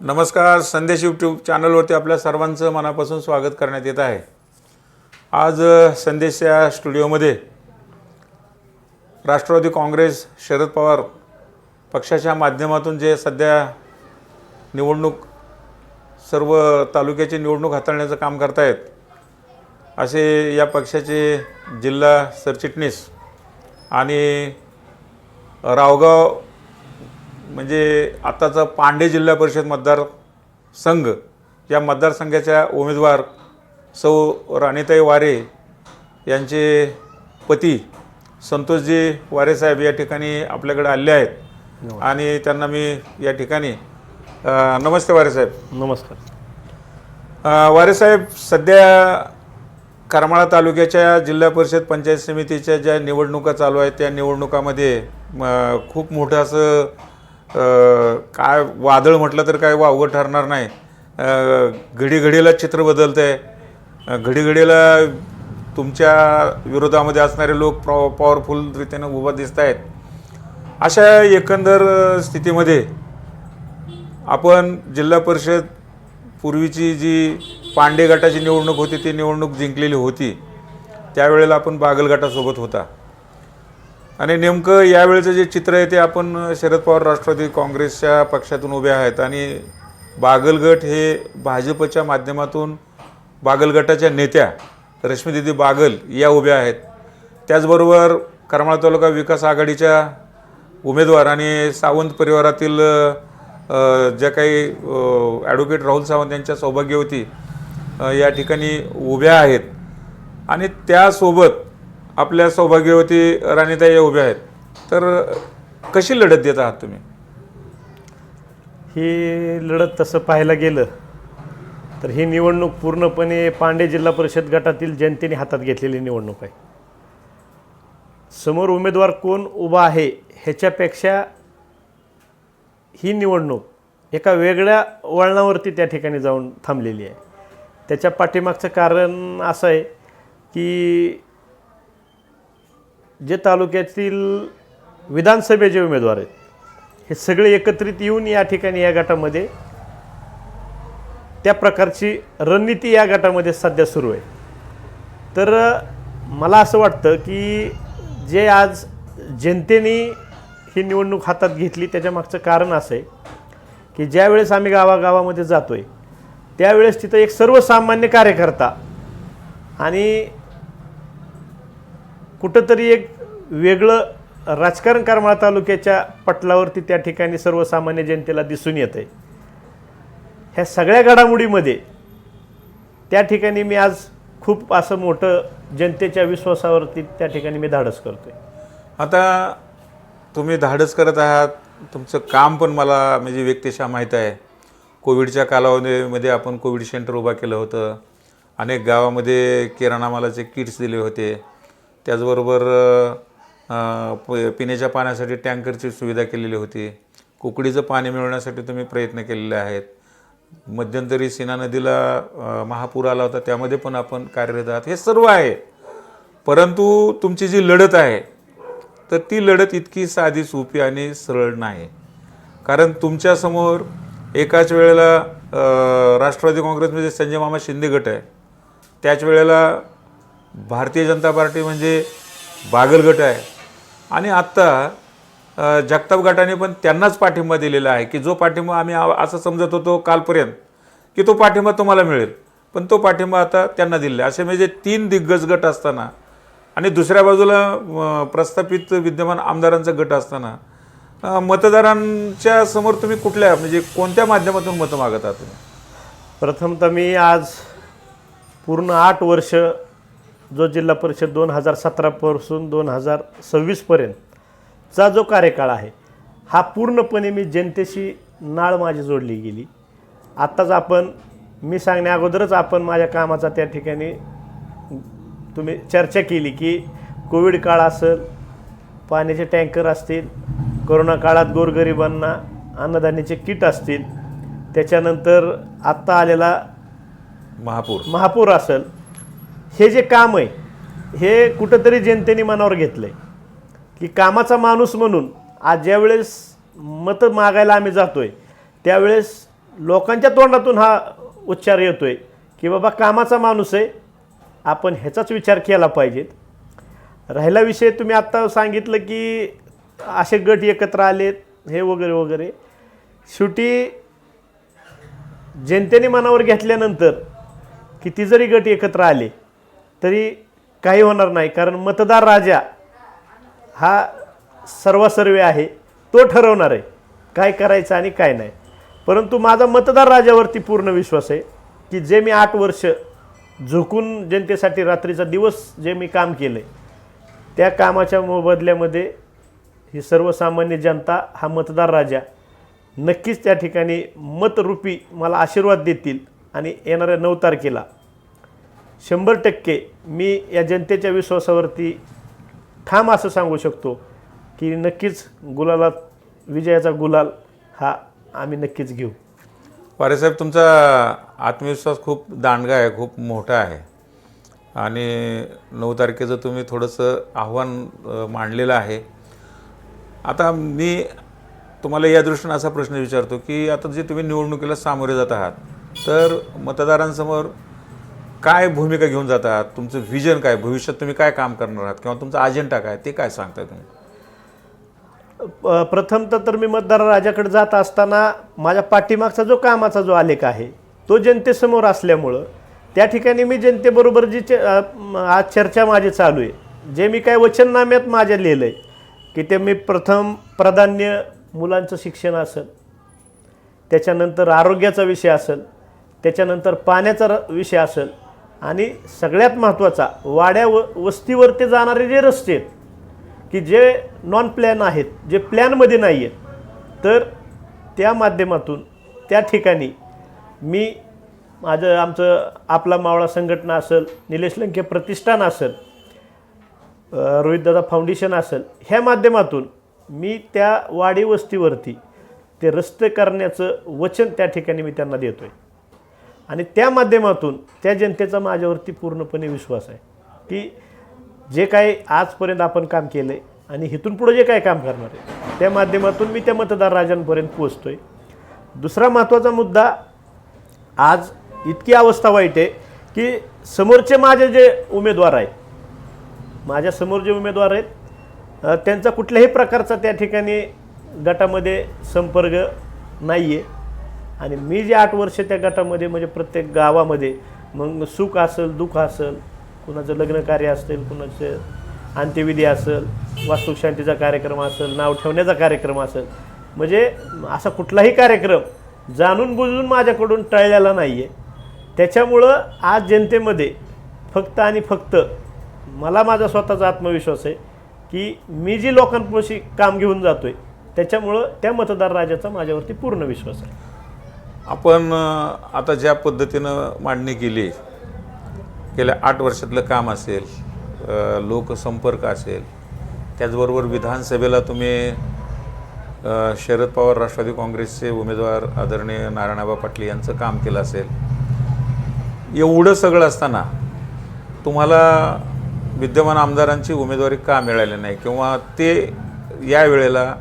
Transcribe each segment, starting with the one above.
नमस्कार. संदेश यूट्यूब चॅनलवरती आपल्या सर्वांचं मनापासून स्वागत करण्यात येत आहे. आज संदेशच्या स्टुडिओमध्ये राष्ट्रवादी काँग्रेस शरद पवार पक्षाच्या माध्यमातून जे सध्या निवडणूक सर्व तालुक्याची निवडणूक हाताळण्याचं काम करतायत असे या पक्षाचे जिल्हा सरचिटणीस आणि रावगाव म्हणजे आताचा पांडे जिल्हा परिषद मतदार संघ या मतदारसंघाच्या उमेदवार सौ राणीताई वारे यांचे पती संतोषजी वारे साहेब या ठिकाणी आपल्याकडे आले आहेत आणि त्यांना मी या ठिकाणी नमस्ते वारे साहेब. नमस्कार. वारे साहेब, सध्या करमाळा तालुक्याच्या जिल्हा परिषद पंचायत समितीच्या ज्या निवडणुका चालू आहेत त्या निवडणुकामध्ये खूप मोठं असं काय वादळ म्हटलं तर काय वावगं ठरणार नाही. घडीघडीला चित्र बदलतं आहे. घडीघडीला तुमच्या विरोधामध्ये असणारे लोक पॉवरफुल रीतीनं उभा दिसत आहेत. अशा एकंदर स्थितीमध्ये आपण जिल्हा परिषद पूर्वीची जी पांडे गटाची निवडणूक होती ती निवडणूक जिंकलेली होती. त्यावेळेला आपण बागल गटासोबत होता आणि नेमकं यावेळेचं जे चित्र आहे ते आपण शरद पवार राष्ट्रवादी काँग्रेसच्या पक्षातून उभे आहेत आणि बागल गट हे भाजपच्या माध्यमातून बागल गटाच्या नेत्या रश्मीदीदी बागल या उभ्या आहेत. त्याचबरोबर करमाळा तालुका विकास आघाडीच्या उमेदवार आणि सावंत परिवारातील ज्या काही ॲडव्होकेट राहुल सावंत यांच्या सौभाग्यवती या ठिकाणी उभ्या आहेत आणि त्यासोबत आपल्या सौभाग्यवती राणीताई उभ्या आहेत. तर कशी लढत देत आहात तुम्ही? ही लढत तसं पाहायला गेलं तर ही निवडणूक पूर्णपणे पांडे जिल्हा परिषद गटातील जनतेने हातात घेतलेली निवडणूक आहे. समोर उमेदवार कोण उभा आहे ह्याच्यापेक्षा ही निवडणूक एका वेगळ्या वळणावरती त्या ठिकाणी जाऊन थांबलेली आहे. त्याच्या पाठीमागचं कारण असं आहे की जे तालुक्यातील विधानसभेचे उमेदवार आहेत हे सगळे एकत्रित येऊन या ठिकाणी या गटामध्ये त्या प्रकारची रणनीती या गटामध्ये सध्या सुरू आहे. तर मला असं वाटतं की जे आज जनतेने ही निवडणूक हातात घेतली त्याच्यामागचं कारण असं आहे की ज्यावेळेस आम्ही गावागावामध्ये जातो आहे त्यावेळेस तिथं एक सर्वसामान्य कार्यकर्ता आणि कुठंतरी एक वेगळं राजकारण करमाळा तालुक्याच्या पटलावरती त्या ठिकाणी सर्वसामान्य जनतेला दिसून येतं आहे. ह्या सगळ्या घडामोडीमध्ये त्या ठिकाणी मी आज खूप असं मोठं जनतेच्या विश्वासावरती त्या ठिकाणी मी धाडस करतो आहे. आता तुम्ही धाडस करत आहात, तुमचं काम पण मला म्हणजे व्यक्तिशः माहीत आहे. कोविडच्या कालावधीमध्ये आपण कोविड सेंटर उभा केलं होतं. अनेक गावामध्ये किराणा मालाचे किट्स दिले होते. त्याचबरोबर पिण्याच्या पाण्यासाठी टँकरची सुविधा केलेली होती. कुकडीचं पाणी मिळवण्यासाठी तुम्ही प्रयत्न केलेले आहेत. मध्यंतरी सीना नदीला महापूर आला होता त्यामध्ये पण आपण कार्यरत आहात. हे सर्व आहे, परंतु तुमची जी लढत आहे तर ती लढत इतकी साधी सोपी आणि सरळ नाही. कारण तुमच्यासमोर एकाच वेळेला राष्ट्रवादी काँग्रेसमध्ये संजय मामा शिंदे गट आहे, त्याच वेळेला भारतीय जनता पार्टी म्हणजे बागल गट आहे आणि आत्ता जगताप गटाने पण त्यांनाच पाठिंबा दिलेला आहे की जो पाठिंबा आम्ही असं समजत होतो कालपर्यंत की तो पाठिंबा तुम्हाला मिळेल, पण तो पाठिंबा आता त्यांना दिलेला आहे. असे म्हणजे 3 दिग्गज गट असताना आणि दुसऱ्या बाजूला प्रस्थापित विद्यमान आमदारांचा गट असताना मतदारांच्या समोर तुम्ही कुठल्या म्हणजे कोणत्या माध्यमातून मतं मागत आहात तुम्ही? प्रथमतः मी आज पूर्ण 8 वर्ष जो जिल्हा परिषद 2017 पासून 2026पर्यंतचा जो कार्यकाळ आहे हा पूर्णपणे मी जनतेशी नाळ माझी जोडली गेली. आत्ताच मी सांगण्या अगोदरच आपण माझ्या कामाचा त्या ठिकाणी तुम्ही चर्चा केली की कोविड काळ असेल, पाण्याचे टँकर असतील, कोरोना काळात गोरगरिबांना अन्नधान्याचे किट असतील, त्याच्यानंतर आत्ता आलेला महापूर असेल, हे जे काम आहे हे कुठंतरी जनतेने मनावर घेतलं आहे की कामाचा माणूस म्हणून आज ज्यावेळेस मतं मागायला आम्ही जातोय त्यावेळेस लोकांच्या तोंडातून हा उच्चार येतोय की बाबा कामाचा माणूस आहे, आपण ह्याचाच विचार केला पाहिजेत. राहिला विषय तुम्ही आत्ता सांगितलं की असे गट एकत्र आलेत हे वगैरे वगैरे, शेवटी जनतेने मनावर घेतल्यानंतर किती जरी गट एकत्र आले तरी काही होणार नाही, कारण मतदार राजा हा सर्वसर्वे आहे, तो ठरवणार आहे काय करायचं आणि काय नाही. परंतु माझा मतदार राजावरती पूर्ण विश्वास आहे की जे मी 8 वर्ष झोकून जनतेसाठी रात्रीचा दिवस जे मी काम केलं आहे त्या कामाच्या मोबदल्यामध्ये ही सर्वसामान्य जनता, हा मतदार राजा नक्कीच त्या ठिकाणी मतरूपी मला आशीर्वाद देतील आणि येणाऱ्या 9 तारखेला 100% मी या जनतेच्या विश्वासावरती ठाम असं सांगू शकतो की नक्कीच गुलाला विजयाचा गुलाल हा आम्ही नक्कीच घेऊ. वारेसाहेब, तुमचा आत्मविश्वास खूप दांडगा आहे, खूप मोठा आहे आणि 9 तारखेचं तुम्ही थोडंसं आव्हान मांडलेलं आहे. आता मी तुम्हाला या दृष्टीने असा प्रश्न विचारतो की आता जे तुम्ही निवडणुकीला सामोरे जात आहात तर मतदारांसमोर काय भूमिका घेऊन जात आहात, तुमचं व्हिजन काय, भविष्यात तुम्ही काय काम करणार आहात किंवा तुमचा अजेंडा काय, ते काय सांगताय तुम्ही? प्रथमतः तर मी मतदार राजाकडे जात असताना माझ्या पाठीमागचा जो कामाचा जो आलेख आहे तो जनतेसमोर असल्यामुळं त्या ठिकाणी मी जनतेबरोबर जी आज चर्चा माझी चालू आहे, जे मी काय वचननाम्यात माझ्या लिहिलं आहे की ते मी प्रथम प्राधान्य मुलांचं शिक्षण असेल, त्याच्यानंतर आरोग्याचा विषय असेल, त्याच्यानंतर पाण्याचा विषय असेल आणि सगळ्यात महत्त्वाचा वाड्या वस्तीवरती जाणारे जे रस्ते आहेत की जे नॉन प्लॅन आहेत, जे प्लॅनमध्ये नाही आहेत, तर त्या माध्यमातून त्या ठिकाणी मी आमचं आपला मावळा संघटना असेल, निलेश लंके प्रतिष्ठान असेल, रोहितदादा फाउंडेशन असेल, ह्या माध्यमातून मी त्या वाडी वस्तीवरती ते रस्ते करण्याचं वचन त्या ठिकाणी मी त्यांना देतो आहे आणि त्या माध्यमातून त्या जनतेचा माझ्यावरती पूर्णपणे विश्वास आहे की जे काही आजपर्यंत आपण काम केलं आहे आणि इथून पुढे जे काही काम करणार आहे त्या माध्यमातून मी त्या मतदार राजांपर्यंत पोचतो आहे. दुसरा महत्त्वाचा मुद्दा, आज इतकी अवस्था वाईट आहे की समोरचे माझे जे उमेदवार आहेत, माझ्यासमोर जे उमेदवार आहेत त्यांचा कुठल्याही प्रकारचा त्या ठिकाणी गटामध्ये संपर्क नाही आहे आणि मी जे 8 वर्ष त्या गटामध्ये म्हणजे प्रत्येक गावामध्ये मग सुख असेल, दुःख असेल, कुणाचं लग्न कार्य असेल, कुणाचं अंत्यविधी असेल, वास्तुशांतीचा कार्यक्रम असेल, नाव ठेवण्याचा कार्यक्रम असेल, म्हणजे असा कुठलाही कार्यक्रम जाणून बुजून माझ्याकडून टळलेला नाही आहे. त्याच्यामुळं आज जनतेमध्ये फक्त आणि फक्त मला माझा स्वतःचा आत्मविश्वास आहे की मी जी लोकांपाशी काम घेऊन जातो आहे त्याच्यामुळं त्या मतदार राजाचा माझ्यावरती पूर्ण विश्वास आहे. आपण आता ज्या पद्धतीनं मांडणी केली, गेल्या 8 वर्षातलं काम असेल, लोकसंपर्क असेल, त्याचबरोबर विधानसभेला तुम्ही शरद पवार राष्ट्रवादी काँग्रेसचे उमेदवार आदरणीय नारायणआबा पाटील यांचं काम केलं असेल, एवढं सगळं असताना तुम्हाला विद्यमान आमदारांची उमेदवारी का मिळाली नाही किंवा ते या वेळेला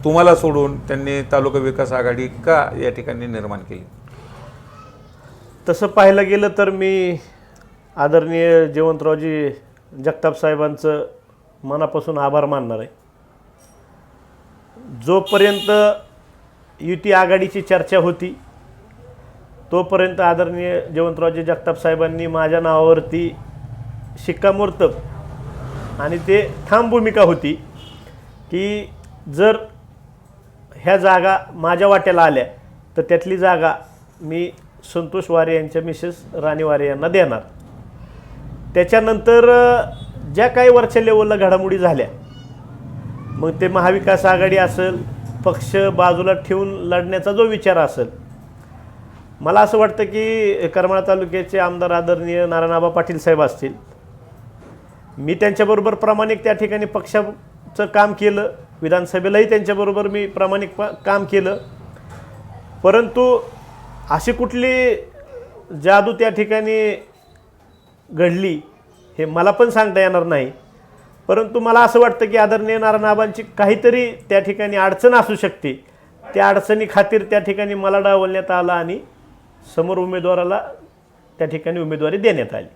तुम्हाला सोडून त्यांनी तालुका विकास आघाडी का या ठिकाणी निर्माण केली? तसं पाहायला गेलं तर मी आदरणीय जयवंतरावजी जगताप साहेबांचं मनापासून आभार मानणार आहे. जोपर्यंत युती आघाडीची चर्चा होती तोपर्यंत आदरणीय जयवंतरावजी जगताप साहेबांनी माझ्या नावावरती शिक्कामोर्तब आणि ते ठाम भूमिका होती की जर ह्या जागा माझ्या वाट्याला आल्या तर त्यातली जागा मी संतोष वारे यांच्या मिसेस राणी वारे यांना देणार. त्याच्यानंतर ज्या काही वरच्या लेवलला घडामोडी झाल्या, मग ते महाविकास आघाडी असेल, पक्ष बाजूला ठेवून लढण्याचा जो विचार असेल, मला असं वाटतं की करमाळा तालुक्याचे आमदार आदरणीय नारायणआबा पाटील साहेब असतील, मी त्यांच्याबरोबर प्रामाणिक त्या ठिकाणी पक्षाचं काम केलं, विधानसभेलाही त्यांच्याबरोबर मी प्रामाणिक काम केलं. परंतु अशी कुठली जादू त्या ठिकाणी घडली हे मला पण सांगता येणार नाही. परंतु मला असं वाटतं की आदरणीय नारायणआबांची काहीतरी त्या ठिकाणी अडचण असू शकते त्या अडचणी खातीर त्या ठिकाणी मला डावलण्यात आलं आणि समोर उमेदवाराला त्या ठिकाणी उमेदवारी देण्यात आली.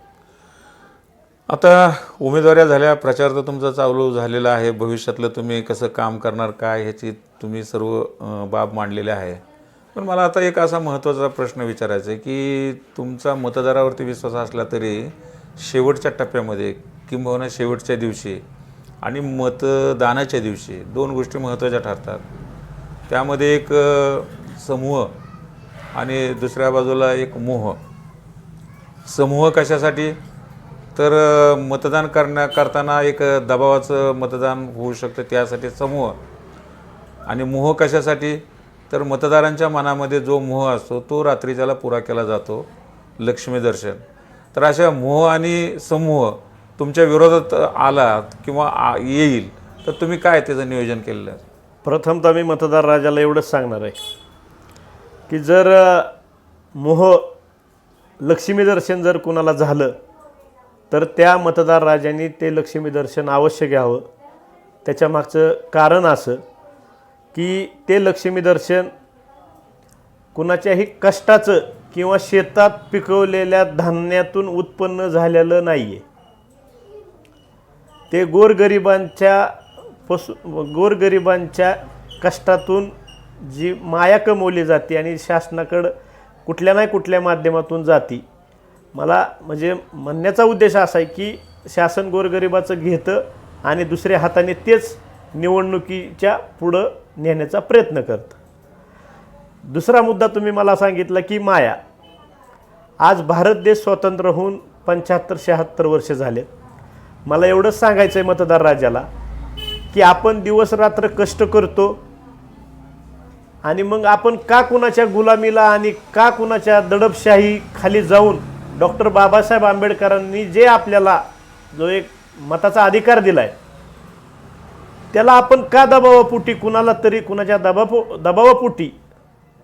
आता उमेदवाऱ्या झाल्या, प्रचार तर तुमचा चालू झालेला आहे, भविष्यातलं तुम्ही कसं काम करणार काय ह्याची तुम्ही सर्व बाब मांडलेल्या आहे. पण मला आता एक असा महत्त्वाचा प्रश्न विचारायचा आहे की तुमचा मतदारावरती विश्वास असला तरी शेवटच्या टप्प्यामध्ये किंबहुना शेवटच्या दिवशी आणि मतदानाच्या दिवशी दोन गोष्टी महत्त्वाच्या ठरतात. त्यामध्ये एक समूह आणि दुसऱ्या बाजूला एक मोह. समूह कशासाठी तर मतदान करताना एक दबावाचं मतदान होऊ शकतं त्यासाठी समूह, आणि मोह कशासाठी तर मतदारांच्या मनामध्ये जो मोह असतो तो रात्रीच्याला पुरा केला जातो, लक्ष्मी दर्शन. तर अशा मोह आणि समूह तुमच्या विरोधात आला किंवा येईल तर तुम्ही काय त्याचं नियोजन केलेलं आहे? प्रथमतः मी मतदार राजाला एवढंच सांगणार आहे की जर मोह लक्ष्मी दर्शन जर कुणाला झालं तर त्या मतदार राजांनी ते लक्ष्मी दर्शन अवश्य घ्यावं. त्याच्या मागचं कारण असं की ते लक्ष्मी दर्शन कुणाच्याही कष्टाचं किंवा शेतात पिकवलेल्या धान्यातून उत्पन्न झालेलं नाही आहे. ते गोरगरिबांच्या कष्टातून जी माया कमवली जाते आणि शासनाकडं कुठल्या नाही कुठल्या माध्यमातून जाती. मला म्हणजे म्हणण्याचा उद्देश असा आहे की शासन गोरगरिबाचं घेतं आणि दुसऱ्या हाताने तेच निवडणुकीच्या पुढं नेण्याचा प्रयत्न करतं. दुसरा मुद्दा तुम्ही मला सांगितला की माया. आज भारत देश स्वतंत्र होऊन 75-76 वर्ष झाले. मला एवढंच सांगायचं आहे मतदार राजाला की आपण दिवस रात्र कष्ट करतो आणि मग आपण का कुणाच्या गुलामीला आणि का कुणाच्या दडपशाही खाली जाऊन डॉक्टर बाबासाहेब आंबेडकरांनी जे आपल्याला जो एक मताचा अधिकार दिला आहे त्याला आपण का दबावापोटी कुणाला तरी कुणाच्या दबावापोटी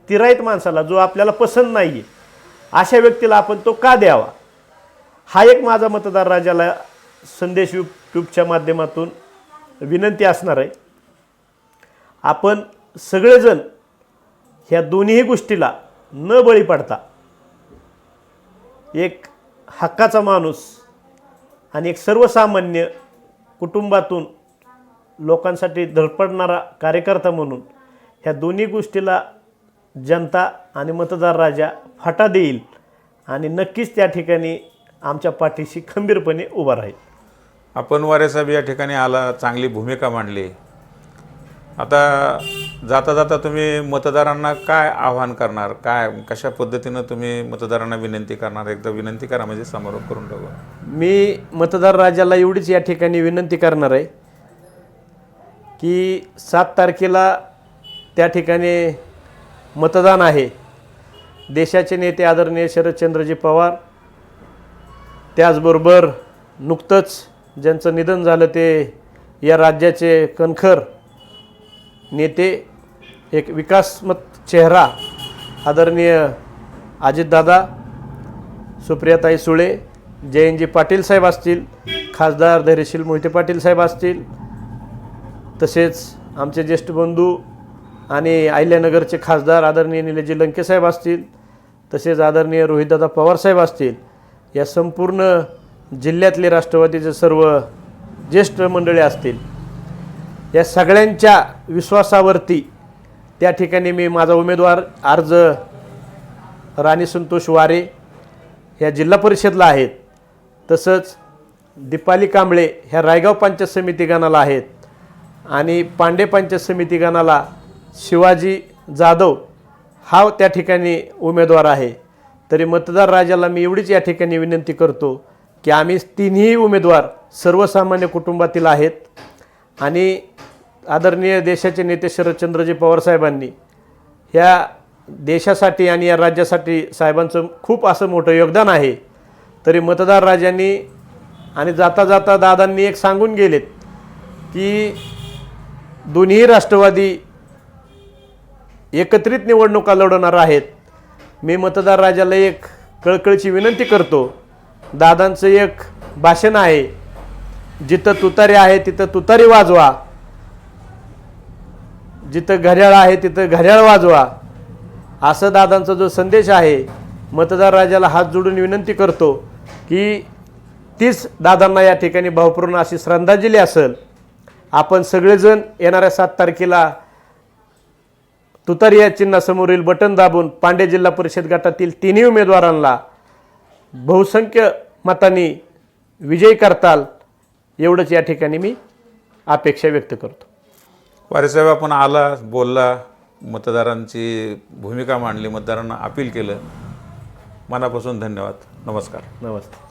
तिराईत माणसाला जो आपल्याला पसंत नाही आहे अशा व्यक्तीला आपण तो का द्यावा, हा एक माझा मतदार राजाला संदेश यूट्यूबच्या माध्यमातून विनंती असणार आहे. आपण सगळेजण ह्या दोन्ही गोष्टीला न बळी पडता एक हक्काचा माणूस आणि एक सर्वसामान्य कुटुंबातून लोकांसाठी धडपडणारा कार्यकर्ता म्हणून ह्या दोन्ही गोष्टीला जनता आणि मतदार राजा फाटा देईल आणि नक्कीच त्या ठिकाणी आमच्या पाठीशी खंबीरपणे उभा राहील. आपण वारेसाहेब या ठिकाणी आला, चांगली भूमिका मांडली. आता जाता जाता तुम्ही मतदारांना काय आव्हान करणार, काय कशा पद्धतीनं तुम्ही मतदारांना विनंती करणार? एकदा विनंती करा म्हणजे समारोप करून टाकू. मी मतदार राजाला एवढीच या ठिकाणी विनंती करणार आहे की 7 तारखेला त्या ठिकाणी मतदान आहे. देशाचे नेते आदरणीय शरदचंद्रजी पवार, त्याचबरोबर नुकतंच ज्यांचं निधन झालं ते या राज्याचे कणखर नेते, एक विकासमत चेहरा आदरणीय अजितदादा, सुप्रियाताई सुळे, जयंतजी पाटील साहेब असतील, खासदार धैर्यशील मोहिते पाटील साहेब असतील, तसेच आमचे ज्येष्ठ बंधू आणि अहिल्यानगरचे खासदार आदरणीय निलेशजी लंके साहेब असतील, तसेच आदरणीय रोहितदादा पवार साहेब असतील, या संपूर्ण जिल्ह्यातले राष्ट्रवादीचे सर्व ज्येष्ठ मंडळी असतील, या सगळ्यांच्या विश्वासावरती त्या ठिकाणी मी माझा उमेदवार अर्ज राणी संतोष वारे ह्या जिल्हा परिषदला आहेत, तसंच दीपाली कांबळे ह्या रायगाव पंचायत समिती गणाला आहेत आणि पांडे पंचायत समिती गणाला शिवाजी जाधव हा त्या ठिकाणी उमेदवार आहे. तरी मतदार राजाला मी एवढीच या ठिकाणी विनंती करतो की आम्ही तिन्ही उमेदवार सर्वसामान्य कुटुंबातील आहेत आणि आदरणीय देशाचे नेते शरदचंद्रजी पवार साहेबांनी ह्या देशासाठी आणि या राज्यासाठी साहेबांचं खूप असं मोठं योगदान आहे. तरी मतदार राजांनी आणि जाता जाता दादांनी एक सांगून गेलेत की दोन्ही राष्ट्रवादी एकत्रित निवडणुका लढवणार आहेत. मी मतदार राजाला एक कळकळीची विनंती करतो. दादांचं एक भाषण आहे, जिथं तुतारी आहे तिथं तुतारी वाजवा. जिथं घड्याळ आहे तिथं घड्याळ वाजवा, असं दादांचा जो संदेश आहे, मतदार राजाला हात जोडून विनंती करतो की तीच दादांना या ठिकाणी भावपूर्ण अशी श्रद्धांजली असेल. आपण सगळेजण येणाऱ्या 7 तारखेला तुतारी या चिन्हासमोरील बटन दाबून पांडे जिल्हा परिषद गटातील 3 उमेदवारांना बहुसंख्य मतांनी विजयी करताल, एवढंच या ठिकाणी मी अपेक्षा व्यक्त करतो. वारेसाहेब, आपण आला, बोलला, मतदारांची भूमिका मांडली, मतदारांना अपील केलं. मनापासून धन्यवाद. नमस्कार. नमस्ते.